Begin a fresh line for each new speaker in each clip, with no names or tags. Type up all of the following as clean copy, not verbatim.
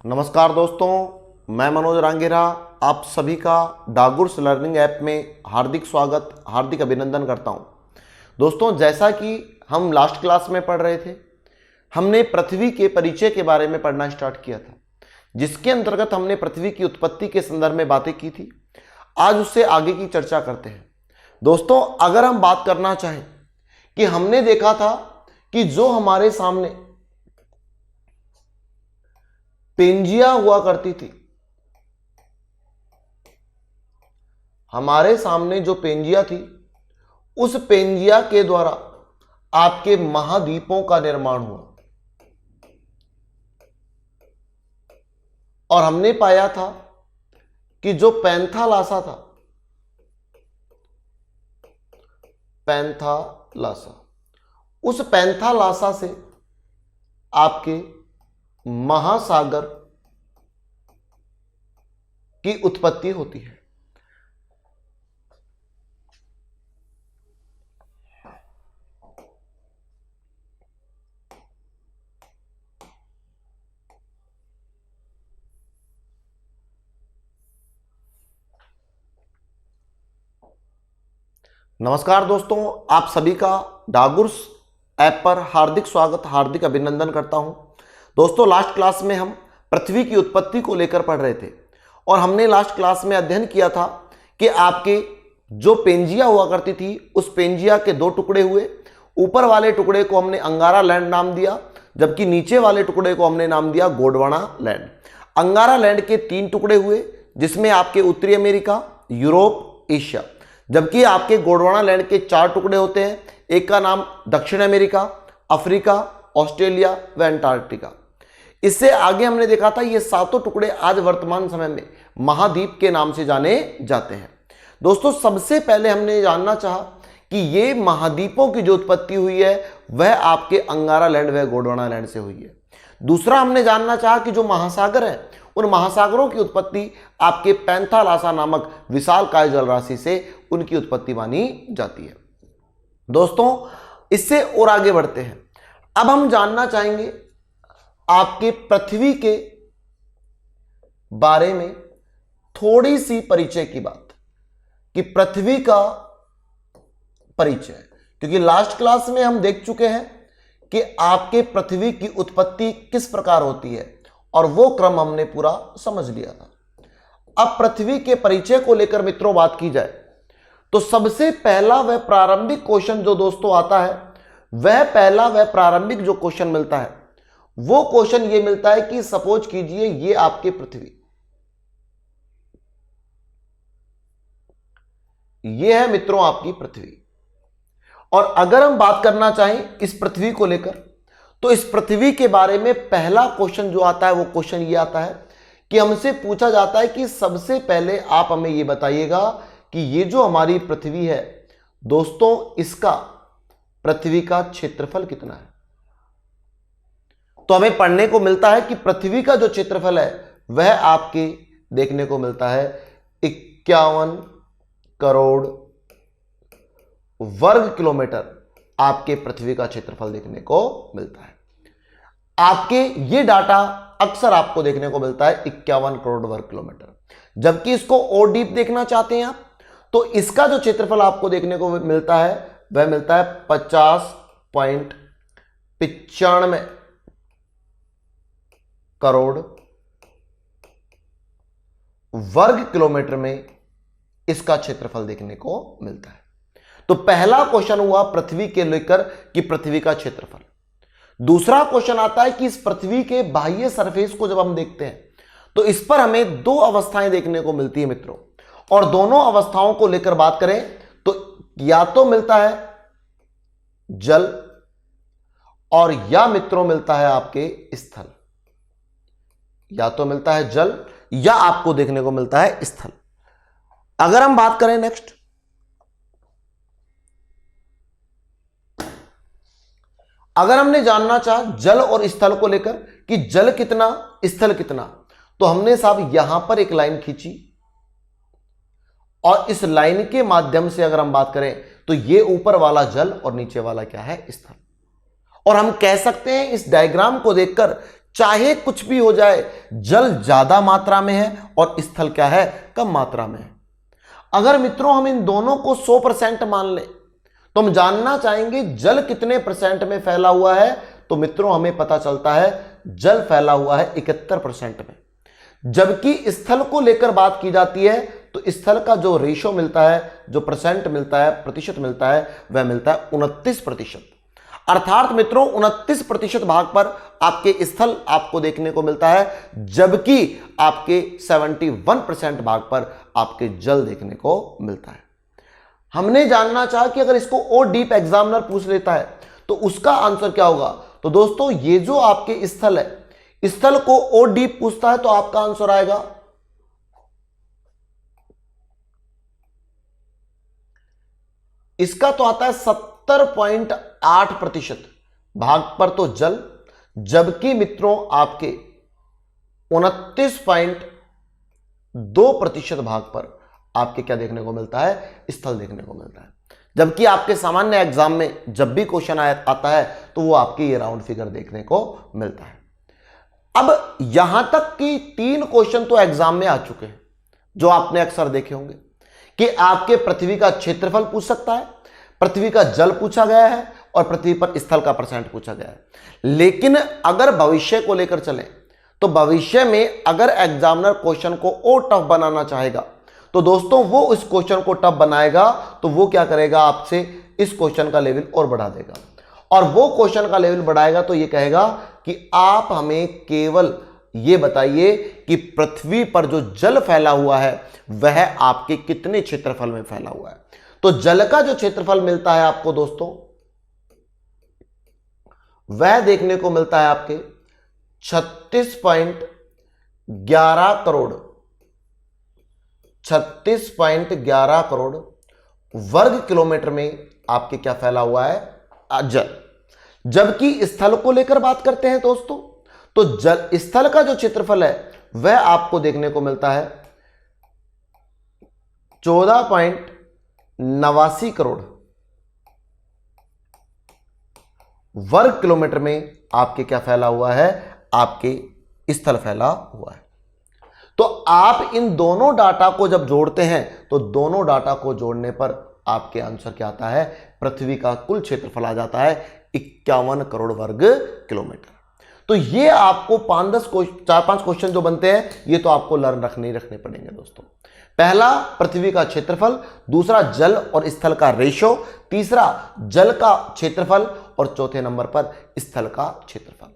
नमस्कार दोस्तों, मैं मनोज रांगेरा आप सभी का डागुर्स लर्निंग ऐप में हार्दिक स्वागत, हार्दिक अभिनंदन करता हूं। दोस्तों, जैसा कि हम लास्ट क्लास में पढ़ रहे थे, हमने पृथ्वी के परिचय के बारे में पढ़ना स्टार्ट किया था, जिसके अंतर्गत हमने पृथ्वी की उत्पत्ति के संदर्भ में बातें की थी। आज उससे आगे की चर्चा करते हैं। दोस्तों, अगर हम बात करना चाहें कि हमने देखा था कि जो हमारे सामने पेंजिया हुआ करती थी, हमारे सामने जो पेंजिया थी, उस पेंजिया के द्वारा आपके महाद्वीपों का निर्माण हुआ और हमने पाया था कि जो पैंथालासा था, पैंथालासा, उस पैंथालासा से आपके महासागर की उत्पत्ति होती है। नमस्कार दोस्तों, आप सभी का डागुर्स ऐप पर हार्दिक स्वागत, हार्दिक अभिनंदन करता हूं। दोस्तों, लास्ट क्लास में हम पृथ्वी की उत्पत्ति को लेकर पढ़ रहे थे और हमने लास्ट क्लास में अध्ययन किया था कि आपके जो पेंजिया हुआ करती थी, उस पेंजिया के दो टुकड़े हुए। ऊपर वाले टुकड़े को हमने अंगारा लैंड नाम दिया, जबकि नीचे वाले टुकड़े को हमने नाम दिया गोंडवाना लैंड। अंगारा लैंड के 3 टुकड़े हुए, जिसमें आपके उत्तरी अमेरिका, यूरोप, एशिया, जबकि आपके गोंडवाना लैंड के 4 टुकड़े होते हैं। एक का नाम दक्षिण अमेरिका, अफ्रीका, ऑस्ट्रेलिया व अंटार्कटिका। इससे आगे हमने देखा था ये 7 टुकड़े आज वर्तमान समय में महाद्वीप के नाम से जाने जाते हैं। दोस्तों, सबसे पहले हमने जानना चाहा कि ये महाद्वीपों की जो उत्पत्ति हुई है वह आपके अंगारा लैंड व गोंडवाना लैंड से हुई है। दूसरा हमने जानना चाहा कि जो महासागर है, उन महासागरों की उत्पत्ति आपके पैंथालासा नामक विशालकाय जलराशि से उनकी उत्पत्ति मानी जाती है। दोस्तों, इससे और आगे बढ़ते हैं। अब हम जानना चाहेंगे आपके पृथ्वी के बारे में थोड़ी सी परिचय की बात, कि पृथ्वी का परिचय, क्योंकि लास्ट क्लास में हम देख चुके हैं कि आपके पृथ्वी की उत्पत्ति किस प्रकार होती है और वो क्रम हमने पूरा समझ लिया था। अब पृथ्वी के परिचय को लेकर मित्रों बात की जाए तो सबसे पहला वह प्रारंभिक क्वेश्चन जो दोस्तों आता है, वह प्रारंभिक जो क्वेश्चन मिलता है, वो क्वेश्चन ये मिलता है कि सपोज कीजिए ये आपकी पृथ्वी, ये है मित्रों आपकी पृथ्वी। और अगर हम बात करना चाहें इस पृथ्वी को लेकर, तो इस पृथ्वी के बारे में पहला क्वेश्चन जो आता है वो क्वेश्चन ये आता है कि हमसे पूछा जाता है कि सबसे पहले आप हमें ये बताइएगा कि ये जो हमारी पृथ्वी है दोस्तों, इसका पृथ्वी का क्षेत्रफल कितना है। तो हमें पढ़ने को मिलता है कि पृथ्वी का जो क्षेत्रफल है वह आपके देखने को मिलता है 51 करोड़ वर्ग किलोमीटर। आपके पृथ्वी का क्षेत्रफल देखने को मिलता है। आपके ये डाटा अक्सर आपको देखने को मिलता है 51 करोड़ वर्ग किलोमीटर। जबकि इसको और डीप देखना चाहते हैं आप, तो इसका जो क्षेत्रफल आपको देखने को मिलता है वह मिलता है 50.95 करोड़ वर्ग किलोमीटर में इसका क्षेत्रफल देखने को मिलता है। तो पहला क्वेश्चन हुआ पृथ्वी के लेकर कि पृथ्वी का क्षेत्रफल। दूसरा क्वेश्चन आता है कि इस पृथ्वी के बाह्य सरफेस को जब हम देखते हैं तो इस पर हमें 2 अवस्थाएं देखने को मिलती है मित्रों, और दोनों अवस्थाओं को लेकर बात करें तो या तो मिलता है जल और या मित्रों मिलता है आपके स्थल। या तो मिलता है जल या आपको देखने को मिलता है स्थल। अगर हम बात करें नेक्स्ट, अगर हमने जानना चाहा जल और स्थल को लेकर कि जल कितना स्थल कितना, तो हमने साहब यहां पर एक लाइन खींची और इस लाइन के माध्यम से अगर हम बात करें तो ये ऊपर वाला जल और नीचे वाला क्या है, स्थल। और हम कह सकते हैं इस डायग्राम को देखकर चाहे कुछ भी हो जाए, जल ज्यादा मात्रा में है और स्थल क्या है, कम मात्रा में है। अगर मित्रों हम इन दोनों को 100% मान लें तो हम जानना चाहेंगे जल कितने परसेंट में फैला हुआ है, तो मित्रों हमें पता चलता है जल फैला हुआ है 71% में। जबकि स्थल को लेकर बात की जाती है तो स्थल का जो रेशो मिलता है, जो परसेंट मिलता है, प्रतिशत मिलता है, वह मिलता है 29%। अर्थात मित्रों 29% भाग पर आपके स्थल आपको देखने को मिलता है, जबकि आपके 71% भाग पर आपके जल देखने को मिलता है। हमने जानना चाहा कि अगर इसको और डीप एग्जामिनर पूछ लेता है तो उसका आंसर क्या होगा। तो दोस्तों ये जो आपके स्थल है, स्थल को और डीप पूछता है तो आपका आंसर आएगा इसका तो आता है 70.8% भाग पर तो जल, जबकि मित्रों आपके 29.2% भाग पर आपके क्या देखने को मिलता है, स्थल देखने को मिलता है। जबकि आपके सामान्य एग्जाम में जब भी क्वेश्चन आता है तो वो आपके ये राउंड फिगर देखने को मिलता है। अब यहां तक कि 3 क्वेश्चन तो एग्जाम में आ चुके हैं जो आपने अक्सर देखे होंगे कि आपके पृथ्वी का क्षेत्रफल पूछ सकता है, पृथ्वी का जल पूछा गया है और पृथ्वी पर स्थल का परसेंट पूछा गया है। लेकिन अगर भविष्य को लेकर चलें तो भविष्य में अगर एग्जामिनर क्वेश्चन को और टफ बनाना चाहेगा तो दोस्तों वो इस क्वेश्चन को टफ बनाएगा तो वो क्या करेगा, आपसे इस क्वेश्चन का लेवल और बढ़ा देगा। और वो क्वेश्चन का लेवल बढ़ाएगा तो ये कहेगा कि आप हमें केवल ये बताइए कि पृथ्वी पर जो जल फैला हुआ है वह आपके कितने क्षेत्रफल में फैला हुआ है। तो जल का जो क्षेत्रफल मिलता है आपको दोस्तों, वह देखने को मिलता है आपके 36.11 करोड़ वर्ग किलोमीटर में आपके क्या फैला हुआ है, जल। जबकि स्थल को लेकर बात करते हैं दोस्तों तो जल स्थल का जो क्षेत्रफल है वह आपको देखने को मिलता है 14.89 करोड़ वर्ग किलोमीटर में आपके क्या फैला हुआ है, आपके स्थल फैला हुआ है। तो आप इन दोनों डाटा को जब जोड़ते हैं तो दोनों डाटा को जोड़ने पर आपके आंसर क्या आता है, पृथ्वी का कुल क्षेत्रफल आ जाता है 51 करोड़ वर्ग किलोमीटर। तो ये आपको 4-5 क्वेश्चन जो बनते हैं ये तो आपको लर्न रखने पड़ेंगे दोस्तों। पहला पृथ्वी का क्षेत्रफल, दूसरा जल और स्थल का रेशो, तीसरा जल का क्षेत्रफल और चौथे नंबर पर स्थल का क्षेत्रफल।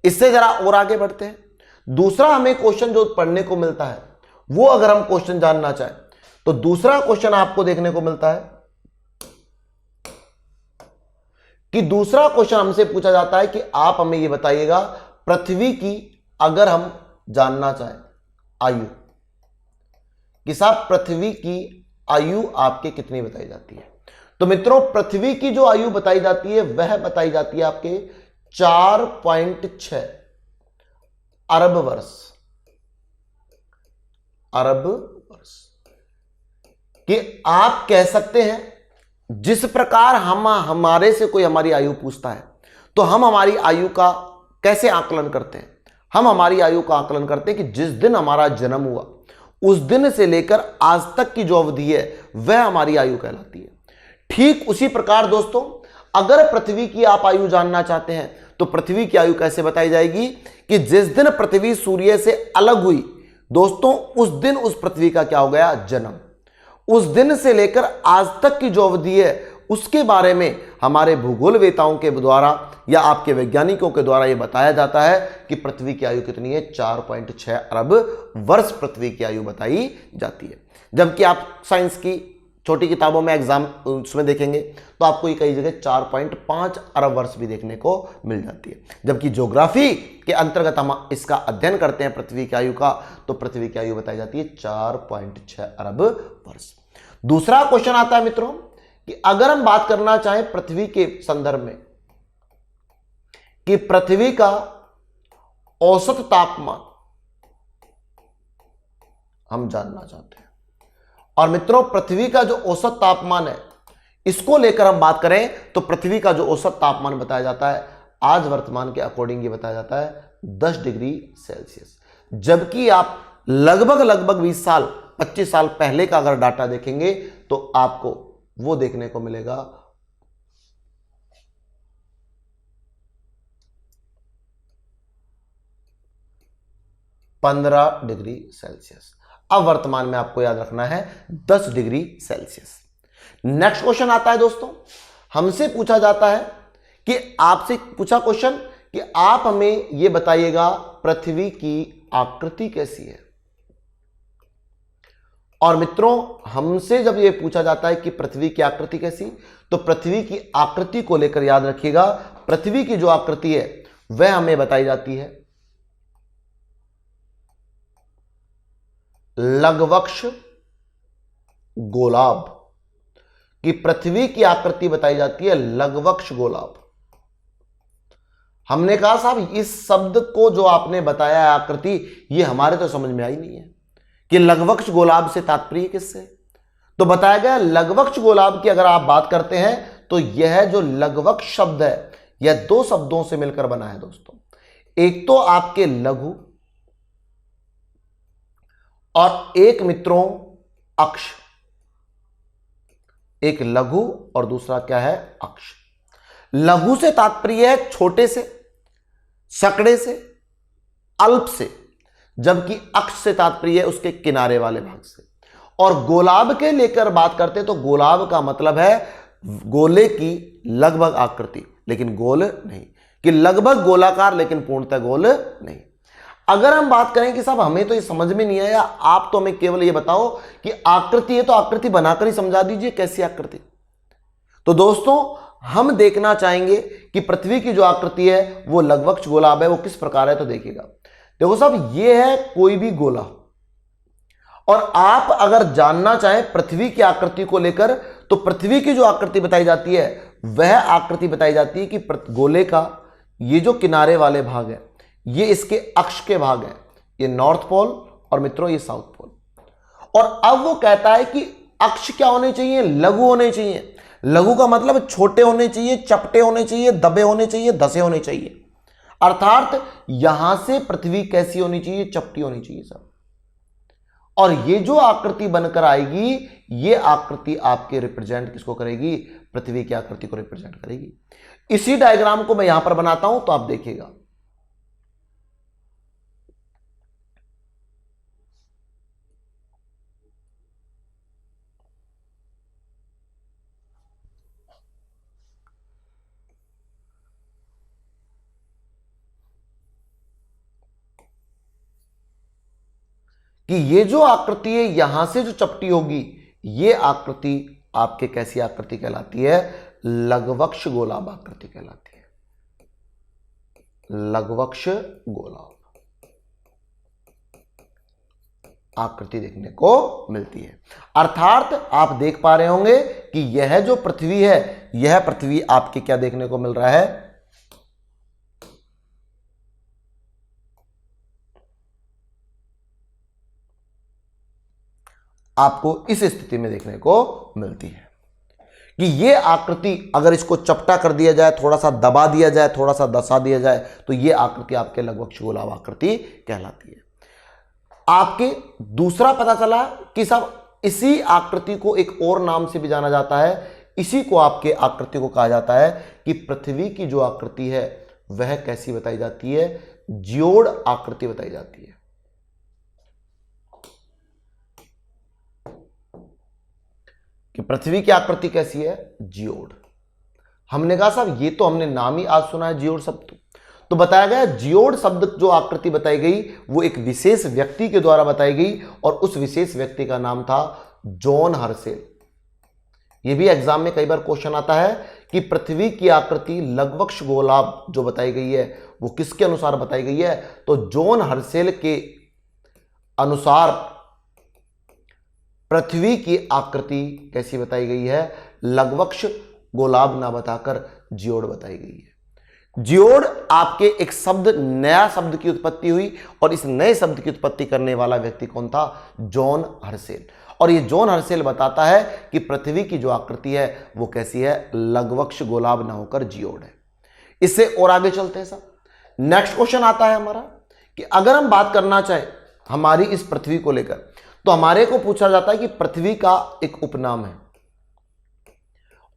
इससे जरा और आगे बढ़ते हैं। दूसरा हमें क्वेश्चन जो पढ़ने को मिलता है वो अगर हम क्वेश्चन जानना चाहें तो दूसरा क्वेश्चन आपको देखने को मिलता है कि दूसरा क्वेश्चन हमसे पूछा जाता है कि आप हमें यह बताइएगा पृथ्वी की अगर हम जानना चाहें आयु, कि साहब पृथ्वी की आयु आपके कितनी बताई जाती है। तो मित्रों पृथ्वी की जो आयु बताई जाती है वह बताई जाती है आपके 4.6 अरब वर्ष कि आप कह सकते हैं जिस प्रकार हम हमारे से कोई हमारी आयु पूछता है तो हम हमारी आयु का कैसे आकलन करते हैं। हम हमारी आयु का आकलन करते हैं कि जिस दिन हमारा जन्म हुआ उस दिन से लेकर आज तक की जो अवधि है वह हमारी आयु कहलाती है। ठीक उसी प्रकार दोस्तों अगर पृथ्वी की आप आयु जानना चाहते हैं तो पृथ्वी की आयु कैसे बताई जाएगी कि जिस दिन पृथ्वी सूर्य से अलग हुई दोस्तों उस दिन उस पृथ्वी का क्या हो गया, जन्म। उस दिन से लेकर आज तक की जो अवधि है उसके बारे में हमारे भूगोलवेताओं के द्वारा या आपके वैज्ञानिकों के द्वारा यह बताया जाता है कि पृथ्वी की आयु कितनी है, 4.6 अरब वर्ष पृथ्वी की आयु बताई जाती है। जबकि आप साइंस की छोटी किताबों में एग्जाम उसमें देखेंगे तो आपको ये कई जगह 4.5 अरब वर्ष भी देखने को मिल जाती है। जबकि ज्योग्राफी के अंतर्गत हम इसका अध्ययन करते हैं पृथ्वी की आयु का, तो पृथ्वी की आयु बताई जाती है 4.6 अरब वर्ष। दूसरा क्वेश्चन आता है मित्रों कि अगर हम बात करना चाहें पृथ्वी के संदर्भ में कि पृथ्वी का औसत तापमान हम जानना चाहते हैं। और मित्रों पृथ्वी का जो औसत तापमान है इसको लेकर हम बात करें तो पृथ्वी का जो औसत तापमान बताया जाता है आज वर्तमान के अकॉर्डिंग ये बताया जाता है 10 डिग्री सेल्सियस। जबकि आप लगभग 20 साल 25 साल पहले का अगर डाटा देखेंगे तो आपको वो देखने को मिलेगा 15 डिग्री सेल्सियस। अब वर्तमान में आपको याद रखना है 10 डिग्री सेल्सियस। नेक्स्ट क्वेश्चन आता है दोस्तों, हमसे पूछा जाता है कि आपसे पूछा क्वेश्चन कि आप हमें यह बताइएगा पृथ्वी की आकृति कैसी है। और मित्रों, हमसे जब यह पूछा जाता है कि पृथ्वी की आकृति कैसी, तो पृथ्वी की आकृति को लेकर याद रखिएगा, पृथ्वी की जो आकृति है वह हमें बताई जाती है लघुवक्ष गोलाभ। कि पृथ्वी की आकृति बताई जाती है लघुवक्ष गोलाभ। हमने कहा साहब इस शब्द को जो आपने बताया है आकृति, ये हमारे तो समझ में आई नहीं है कि लघुवक्ष गोलाभ से तात्पर्य किससे। तो बताया गया लघुवक्ष गोलाभ की अगर आप बात करते हैं तो यह जो लघुवक्ष शब्द है यह दो शब्दों से मिलकर बना है दोस्तों। एक तो आपके लघु और एक मित्रों अक्ष। एक लघु और दूसरा क्या है, अक्ष। लघु से तात्पर्य है छोटे से, सकड़े से, अल्प से, जबकि अक्ष से तात्पर्य है उसके किनारे वाले भाग से। और गोलाभ के लेकर बात करते तो गोलाभ का मतलब है गोले की लगभग आकृति, लेकिन गोल नहीं, कि लगभग गोलाकार लेकिन पूर्णतः गोल नहीं। अगर हम बात करें कि साहब हमें तो ये समझ में नहीं आया, आप तो हमें केवल ये बताओ कि आकृति है तो आकृति बनाकर ही समझा दीजिए कैसी आकृति। तो दोस्तों हम देखना चाहेंगे कि पृथ्वी की जो आकृति है वो लघुवक्ष गोलाभ है, वो किस प्रकार है। तो देखिएगा, देखो साहब ये है कोई भी गोला, और आप अगर जानना चाहें पृथ्वी की आकृति को लेकर तो पृथ्वी की जो आकृति बताई जाती है वह आकृति बताई जाती है कि गोले का ये जो किनारे वाले भाग है ये इसके अक्ष के भाग हैं, ये नॉर्थ पोल और मित्रों ये साउथ पोल। और अब वो कहता है कि अक्ष क्या होने चाहिए, लघु होने चाहिए। लघु का मतलब छोटे होने चाहिए, चपटे होने चाहिए, दबे होने चाहिए, धसे होने चाहिए। अर्थात यहां से पृथ्वी कैसी होनी चाहिए, चपटी होनी चाहिए सब। और ये जो आकृति बनकर आएगी ये आकृति आपके रिप्रेजेंट किसको करेगी, पृथ्वी की आकृति को रिप्रेजेंट करेगी। इसी डायग्राम को मैं यहां पर बनाता हूं तो आप देखिएगा। कि ये जो आकृति है यहां से जो चपटी होगी ये आकृति आपके कैसी आकृति कहलाती है, लघुवक्ष गोलाभ आकृति कहलाती है। लघुवक्ष गोलाभ आकृति देखने को मिलती है। अर्थात आप देख पा रहे होंगे कि यह जो पृथ्वी है यह पृथ्वी आपके क्या देखने को मिल रहा है, आपको इस स्थिति में देखने को मिलती है कि ये आकृति अगर इसको चपटा कर दिया जाए, थोड़ा सा दबा दिया जाए, थोड़ा सा दसा दिया जाए तो ये आकृति आपके लघुवक्ष गोलाभ आकृति कहलाती है। आपके दूसरा पता चला कि साहब इसी आकृति को एक और नाम से भी जाना जाता है। इसी को आपके आकृति को कहा जाता है कि पृथ्वी की जो आकृति है वह कैसी बताई जाती है, जियोड आकृति बताई जाती है। कि पृथ्वी की आकृति कैसी है, जियोड। हमने कहा साहब ये तो हमने नाम ही आज सुना है जियोड शब्द। तो बताया गया जियोड शब्द जो आकृति बताई गई वो एक विशेष व्यक्ति के द्वारा बताई गई और उस विशेष व्यक्ति का नाम था जॉन हर्शेल। ये भी एग्जाम में कई बार क्वेश्चन आता है कि पृथ्वी की आकृति लघुवक्ष गोलाभ जो बताई गई है वो किसके अनुसार बताई गई है। तो जॉन हर्शेल के अनुसार पृथ्वी की आकृति कैसी बताई गई है, लघुवक्ष गोलाभ ना बताकर जियोड बताई गई है। जियोड आपके एक शब्द, नया शब्द की उत्पत्ति हुई और इस नए शब्द की उत्पत्ति करने वाला व्यक्ति कौन था, जॉन हर्शेल। और ये जॉन हर्शेल बताता है कि पृथ्वी की जो आकृति है वो कैसी है, लघुवक्ष गोलाभ ना होकर जियोड है। इससे और आगे चलते हैं साहब। नेक्स्ट क्वेश्चन आता है हमारा कि अगर हम बात करना चाहें हमारी इस पृथ्वी को लेकर, तो हमारे को पूछा जाता है कि पृथ्वी का एक उपनाम है,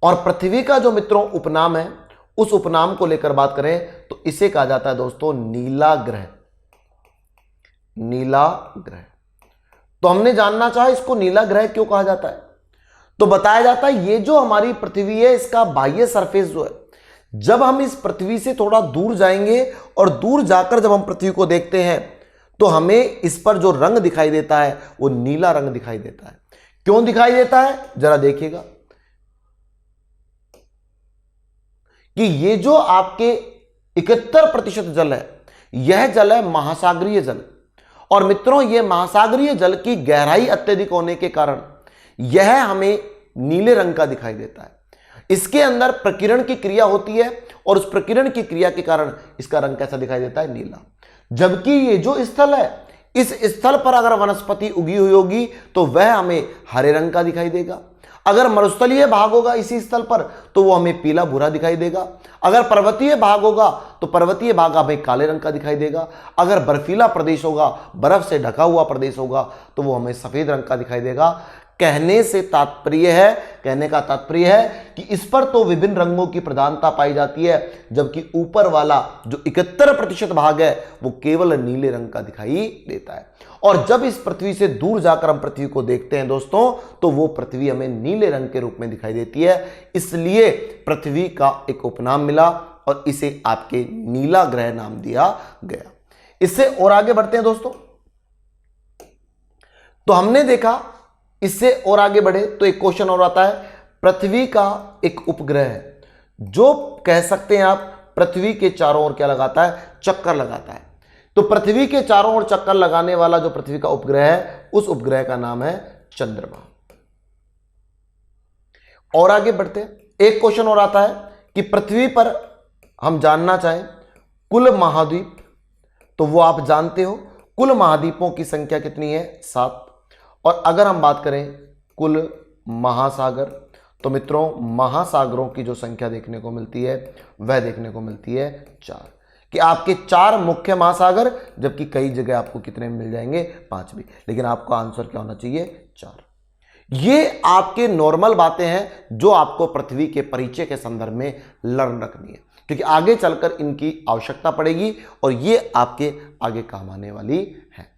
और पृथ्वी का जो मित्रों उपनाम है, उस उपनाम को लेकर बात करें तो इसे कहा जाता है दोस्तों नीला ग्रह। नीला ग्रह। तो हमने जानना चाहा इसको नीला ग्रह क्यों कहा जाता है, तो बताया जाता है ये जो हमारी पृथ्वी है, इसका बाह्य सरफेस जो है, जब हम इस पृथ्वी से थोड़ा दूर जाएंगे और दूर जाकर जब हम पृथ्वी को देखते हैं तो हमें इस पर जो रंग दिखाई देता है वो नीला रंग दिखाई देता है। क्यों दिखाई देता है जरा देखिएगा कि ये जो आपके 71% जल है, यह जल है महासागरीय जल, और मित्रों ये महासागरीय जल की गहराई अत्यधिक होने के कारण यह हमें नीले रंग का दिखाई देता है। इसके अंदर प्रकीर्ण की क्रिया होती है और उस प्रकीर्ण की क्रिया के कारण इसका रंग कैसा दिखाई देता है, नीला। जबकि ये जो स्थल है, इस स्थल पर अगर वनस्पति उगी हुई होगी तो वह हमें हरे रंग का दिखाई देगा। अगर मरुस्थलीय भाग होगा इसी स्थल पर तो वो हमें पीला भूरा दिखाई देगा। अगर पर्वतीय भाग होगा तो पर्वतीय भाग हमें काले रंग का दिखाई देगा। अगर बर्फीला प्रदेश होगा, बर्फ से ढका हुआ प्रदेश होगा, तो वो हमें सफेद रंग का दिखाई देगा। कहने का तात्पर्य है कि इस पर तो विभिन्न रंगों की प्रधानता पाई जाती है, जबकि ऊपर वाला जो 71% भाग है वो केवल नीले रंग का दिखाई देता है। और जब इस पृथ्वी से दूर जाकर हम पृथ्वी को देखते हैं दोस्तों, तो वो पृथ्वी हमें नीले रंग के रूप में दिखाई देती है। इसलिए पृथ्वी का एक उपनाम मिला और इसे आपके नीला ग्रह नाम दिया गया। इससे और आगे बढ़ते हैं दोस्तों। तो हमने देखा, इससे और आगे बढ़े तो एक क्वेश्चन और आता है, पृथ्वी का एक उपग्रह है जो कह सकते हैं आप पृथ्वी के चारों ओर क्या लगाता है, चक्कर लगाता है। तो पृथ्वी के चारों ओर चक्कर लगाने वाला जो पृथ्वी का उपग्रह है, उस उपग्रह का नाम है चंद्रमा। और आगे बढ़ते हैं, एक क्वेश्चन और आता है कि पृथ्वी पर हम जानना चाहें कुल महाद्वीप, तो वो आप जानते हो कुल महाद्वीपों की संख्या कितनी है, 7। और अगर हम बात करें कुल महासागर, तो मित्रों महासागरों की जो संख्या देखने को मिलती है वह देखने को मिलती है 4, कि आपके 4 मुख्य महासागर, जबकि कई जगह आपको कितने मिल जाएंगे, 5 भी, लेकिन आपका आंसर क्या होना चाहिए, 4। ये आपके नॉर्मल बातें हैं जो आपको पृथ्वी के परिचय के संदर्भ में लर्न रखनी है, क्योंकि आगे चलकर इनकी आवश्यकता पड़ेगी और ये आपके आगे काम आने वाली है।